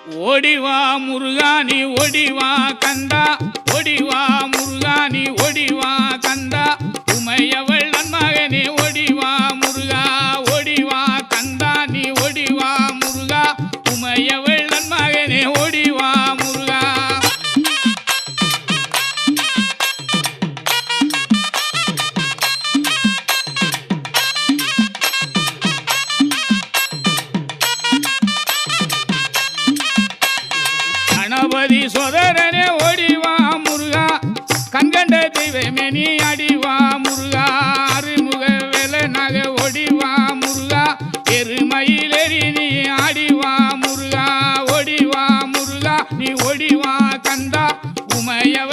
ஓடிவா முருகா நீ ஓடிவா கந்தா, ஓடிவா முருகா நீ ஓடிவா கந்தா, உமையவள் நன்மகனே ஓடிவா முருகா, ஓடிவா கந்தா நீ ஓடிவா முருகா, உமையவள் நன்மகனே ஓடிவா முருகா. கணபதி சோதரனே ஓடிவா முருகா, கண்கண்ட தெய்வமே நீ அடிவா முருகா, அருமுக வேலனாக ஓடிவா முருகா, எருமயிலேறி நீ ஆடிவா முருகா, ஓடிவா முருகா நீ ஓடிவா கந்தா, உமையவ